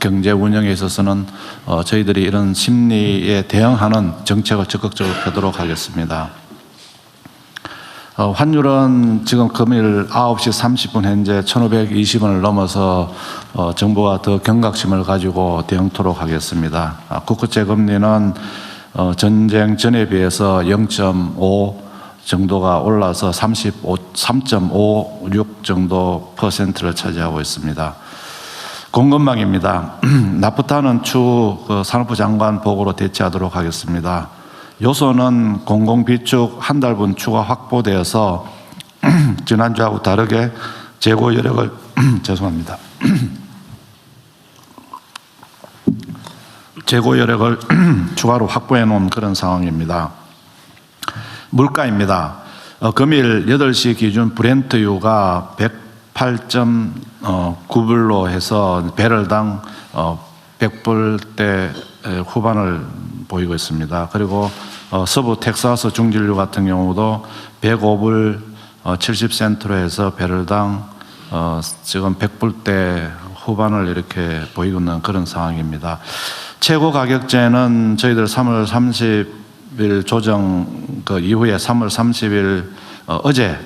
경제 운영에 있어서는 저희들이 이런 심리에 대응하는 정책을 적극적으로 펴도록 하겠습니다. 환율은 지금 금일 9시 30분 현재 1,520원을 넘어서 정부가 더 경각심을 가지고 대응토록 하겠습니다. 국고채 금리는 전쟁 전에 비해서 0.5 정도가 올라서 3.56 정도 %를 차지하고 있습니다. 공급망입니다. 나프타는 추후 산업부 장관 보고로 대체하도록 하겠습니다. 요소는 공공비축 한 달분 추가 확보되어서 지난주하고 다르게 재고 여력을 죄송합니다. 재고 여력을 추가로 확보해 놓은 그런 상황입니다. 물가입니다. 금일 8시 기준 브렌트유가 108.9불로 해서 배럴당 100불대 후반을 보이고 있습니다. 그리고 서부 텍사스 중진류 같은 경우도 105불 70센트로 해서 배럴당 지금 100불대 후반을 이렇게 보이고 있는 그런 상황입니다. 최고 가격제는 저희들 3월 30일 조정 이후에 3월 30일 어제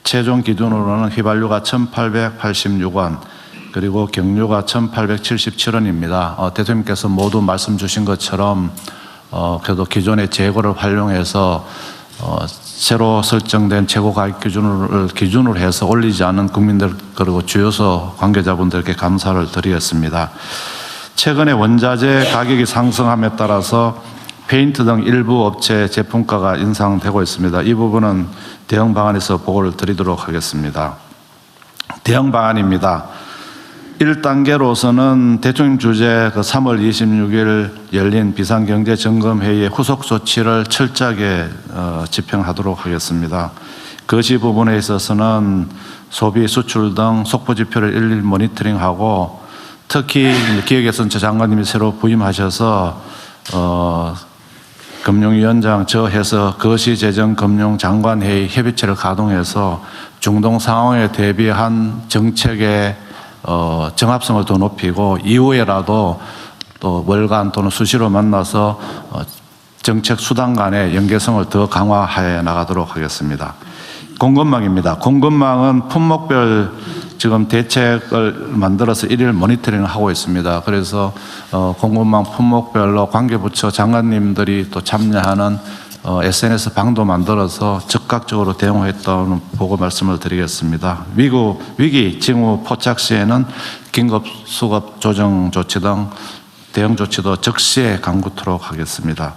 최종 기준으로는 휘발유가 1,886원 그리고 경유가 1,877원입니다. 대통령께서 모두 말씀 주신 것처럼 그래도 기존의 재고를 활용해서 새로 설정된 최고 가격 기준으로 해서 올리지 않은 국민들 그리고 주요소 관계자분들께 감사를 드리겠습니다. 최근에 원자재 가격이 상승함에 따라서 페인트 등 일부 업체 제품가가 인상되고 있습니다. 이 부분은 대응 방안에서 보고를 드리도록 하겠습니다. 대응 방안입니다. 1단계로서는 대통령 주재 3월 26일 열린 비상경제점검회의의 후속 조치를 철저하게 집행하도록 하겠습니다. 거시 부분에 있어서는 소비, 수출 등 속보지표를 일일이 모니터링하고 특히 기획예산처 장관님이 새로 부임하셔서 금융위원장 저해서 거시재정금융장관회의 협의체를 가동해서 중동 상황에 대비한 정책의 정합성을 더 높이고 이후에라도 또 월간 또는 수시로 만나서 정책 수단 간의 연계성을 더 강화해 나가도록 하겠습니다. 공급망입니다. 공급망은 품목별 지금 대책을 만들어서 일일 모니터링을 하고 있습니다. 그래서 공급망 품목별로 관계부처 장관님들이 또 참여하는 SNS 방도 만들어서 적극적으로 대응했다는 보고 말씀을 드리겠습니다. 위기 징후 포착 시에는 긴급 수급 조정 조치 등 대응 조치도 적시에 강구토록 하겠습니다.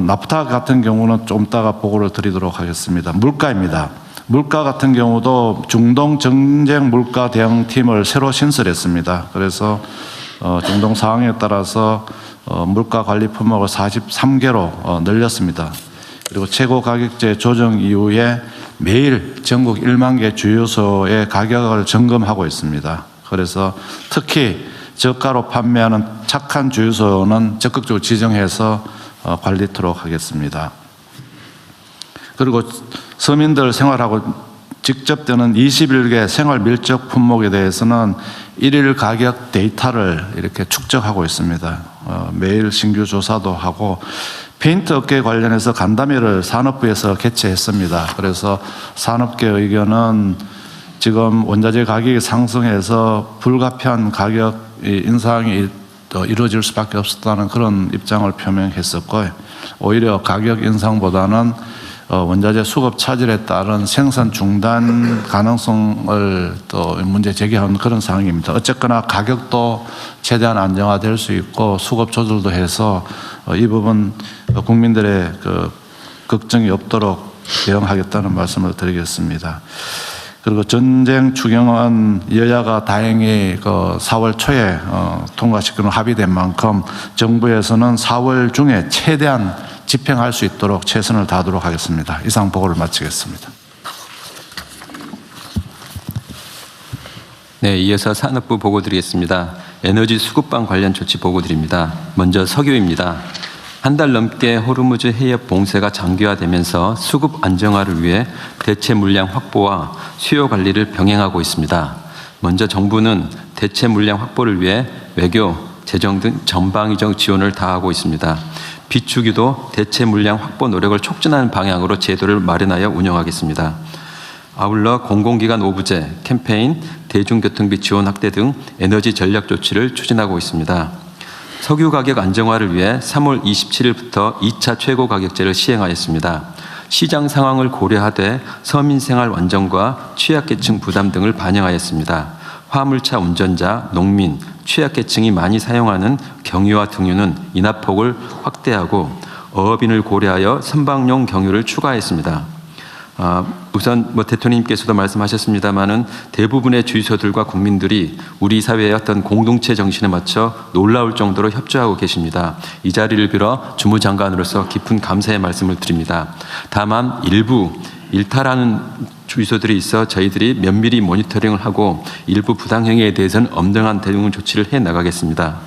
나프타 같은 경우는 좀 이따가 보고를 드리도록 하겠습니다. 물가입니다. 물가 같은 경우도 중동 전쟁 물가 대응팀을 새로 신설했습니다. 그래서 중동 상황에 따라서 물가 관리 품목을 43개로 늘렸습니다. 그리고 최고 가격제 조정 이후에 매일 전국 1만 개 주유소의 가격을 점검하고 있습니다. 그래서 특히 저가로 판매하는 착한 주유소는 적극적으로 지정해서 관리토록 하겠습니다. 그리고 서민들 생활하고 직접 되는 21개 생활 밀접 품목에 대해서는 일일 가격 데이터를 이렇게 축적하고 있습니다. 매일 신규 조사도 하고 페인트 업계 관련해서 간담회를 산업부에서 개최했습니다. 그래서 산업계 의견은 지금 원자재 가격이 상승해서 불가피한 가격 인상이 이루어질 수밖에 없었다는 그런 입장을 표명했었고 오히려 가격 인상보다는 원자재 수급 차질에 따른 생산 중단 가능성을 또 문제 제기하는 그런 상황입니다. 어쨌거나 가격도 최대한 안정화될 수 있고 수급 조절도 해서 이 부분 국민들의 걱정이 없도록 대응하겠다는 말씀을 드리겠습니다. 그리고 전쟁 추경은 여야가 다행히 4월 초에 통과시키는 합의된 만큼 정부에서는 4월 중에 최대한 집행할 수 있도록 최선을 다하도록 하겠습니다. 이상 보고를 마치겠습니다. 네, 이어서 산업부 보고 드리겠습니다. 에너지 수급방 관련 조치 보고 드립니다. 먼저 석유입니다. 한 달 넘게 호르무즈 해협 봉쇄가 장기화되면서 수급 안정화를 위해 대체 물량 확보와 수요 관리를 병행하고 있습니다. 먼저 정부는 대체 물량 확보를 위해 외교, 재정 등 전방위적 지원을 다하고 있습니다. 비축유도 대체 물량 확보 노력을 촉진하는 방향으로 제도를 마련하여 운영하겠습니다. 아울러 공공기관 오부제, 캠페인, 대중교통비 지원 확대 등 에너지 전략 조치를 추진하고 있습니다. 석유 가격 안정화를 위해 3월 27일부터 2차 최고 가격제를 시행하였습니다. 시장 상황을 고려하되 서민 생활 안정과 취약계층 부담 등을 반영하였습니다. 화물차 운전자, 농민, 취약계층이 많이 사용하는 경유와 등유는 인하폭을 확대하고 어업인을 고려하여 선박용 경유를 추가했습니다. 우선 대통령님께서도 말씀하셨습니다마는 대부분의 주유소들과 국민들이 우리 사회의 어떤 공동체 정신에 맞춰 놀라울 정도로 협조하고 계십니다. 이 자리를 빌어 주무장관으로서 깊은 감사의 말씀을 드립니다. 다만 일부 일탈하는 주유소들이 있어 저희들이 면밀히 모니터링을 하고 일부 부당 행위에 대해서는 엄정한 대응 조치를 해 나가겠습니다.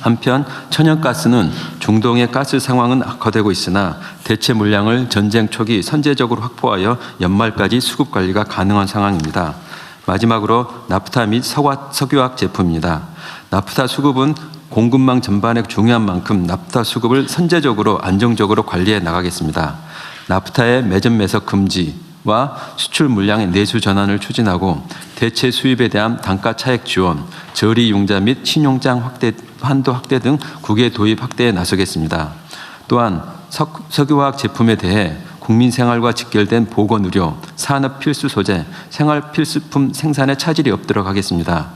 한편 천연가스는 중동의 가스 상황은 악화되고 있으나 대체 물량을 전쟁 초기 선제적으로 확보하여 연말까지 수급 관리가 가능한 상황입니다. 마지막으로 나프타 및 석유화학 제품입니다. 나프타 수급은 공급망 전반에 중요한 만큼 나프타 수급을 선제적으로 안정적으로 관리해 나가겠습니다. 나프타의 매점 매석 금지와 수출 물량의 내수 전환을 추진하고 대체 수입에 대한 단가 차액 지원, 저리 융자 및 신용장 한도 확대 등 국외 도입 확대에 나서겠습니다. 또한 석유화학 제품에 대해 국민 생활과 직결된 보건 의료, 산업 필수 소재, 생활 필수품 생산에 차질이 없도록 하겠습니다.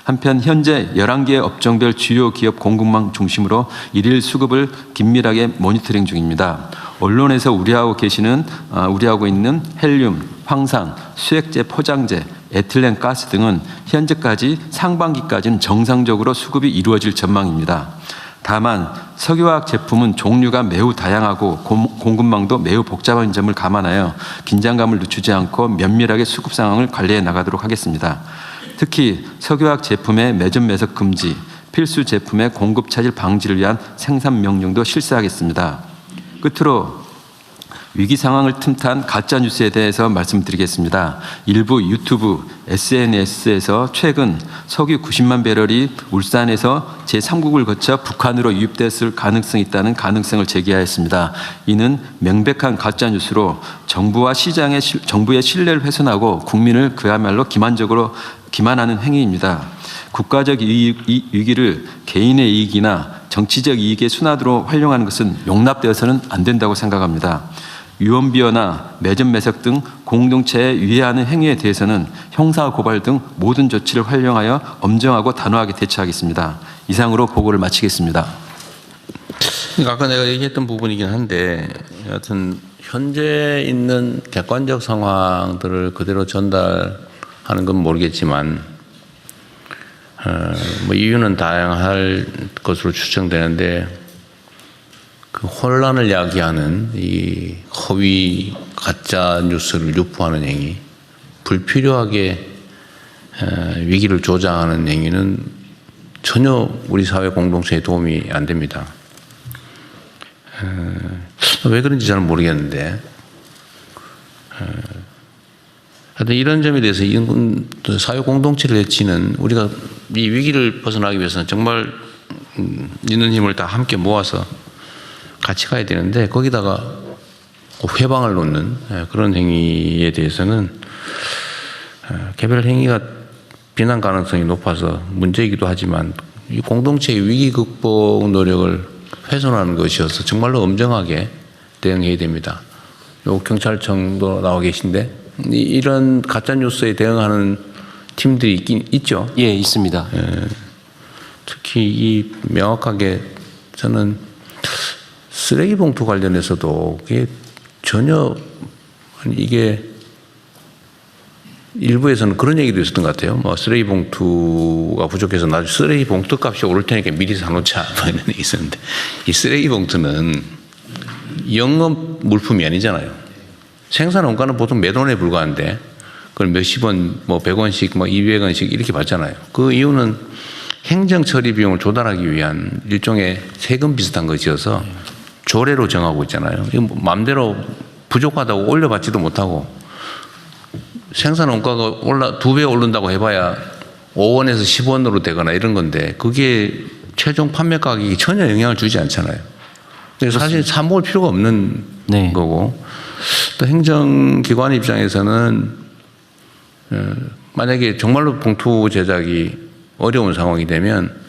한편 현재 11개 업종별 주요 기업 공급망 중심으로 일일 수급을 긴밀하게 모니터링 중입니다. 언론에서 우려하고 있는 헬륨, 황산, 수액제 포장재, 에틸렌 가스 등은 현재까지 상반기까지는 정상적으로 수급이 이루어질 전망입니다. 다만 석유화학 제품은 종류가 매우 다양하고 공급망도 매우 복잡한 점을 감안하여 긴장감을 늦추지 않고 면밀하게 수급 상황을 관리해 나가도록 하겠습니다. 특히 석유화학 제품의 매점 매석 금지, 필수 제품의 공급 차질 방지를 위한 생산 명령도 실시하겠습니다. 끝으로 위기 상황을 틈탄 가짜 뉴스에 대해서 말씀드리겠습니다. 일부 유튜브, SNS에서 최근 석유 90만 배럴이 울산에서 제3국을 거쳐 북한으로 유입됐을 가능성이 있다는 가능성을 제기하였습니다. 이는 명백한 가짜 뉴스로 정부의 신뢰를 훼손하고 국민을 그야말로 기만하는 행위입니다. 국가적 위기를 개인의 이익이나 정치적 이익의 순환으로 활용하는 것은 용납되어서는 안 된다고 생각합니다. 유언비어나 매점 매석 등 공동체에 위해하는 행위에 대해서는 형사 고발 등 모든 조치를 활용하여 엄정하고 단호하게 대처하겠습니다. 이상으로 보고를 마치겠습니다. 그러니까 아까 내가 얘기했던 부분이긴 한데 여하튼 현재 있는 객관적 상황들을 그대로 전달하는 건 모르겠지만 이유는 다양할 것으로 추정되는데 그 혼란을 야기하는 이 허위 가짜 뉴스를 유포하는 행위, 불필요하게 위기를 조장하는 행위는 전혀 우리 사회 공동체에 도움이 안 됩니다. 왜 그런지 잘 모르겠는데 하여튼 이런 점에 대해서 사회 공동체를 해치는 우리가 이 위기를 벗어나기 위해서는 정말 있는 힘을 다 함께 모아서 같이 가야 되는데 거기다가 회방을 놓는 그런 행위에 대해서는 개별 행위가 비난 가능성이 높아서 문제이기도 하지만 이 공동체의 위기 극복 노력을 훼손하는 것이어서 정말로 엄정하게 대응해야 됩니다. 요 경찰청도 나와 계신데 이런 가짜 뉴스에 대응하는 팀들이 있긴 있죠. 예, 있습니다. 특히 이 명확하게 저는 쓰레기 봉투 관련해서도 그게 전혀 이게 일부에서는 그런 얘기도 있었던 것 같아요. 뭐 쓰레기 봉투가 부족해서 나중에 쓰레기 봉투 값이 오를 테니까 미리 사놓자 뭐 이런 얘기 있었는데 이 쓰레기 봉투는 영업 물품이 아니잖아요. 생산 원가는 보통 몇 원에 불과한데 그걸 몇십 원, 뭐 100원씩, 뭐 200원씩 이렇게 받잖아요. 그 이유는 행정 처리 비용을 조달하기 위한 일종의 세금 비슷한 것이어서 조례로 정하고 있잖아요. 이거 마음대로 부족하다고 올려받지도 못하고 생산 원가가 2배 오른다고 해봐야 5원에서 10원으로 되거나 이런 건데 그게 최종 판매 가격이 전혀 영향을 주지 않잖아요. 그래서 사실 사 먹을 필요가 없는 네. 거고 또 행정기관 입장에서는 만약에 정말로 봉투 제작이 어려운 상황이 되면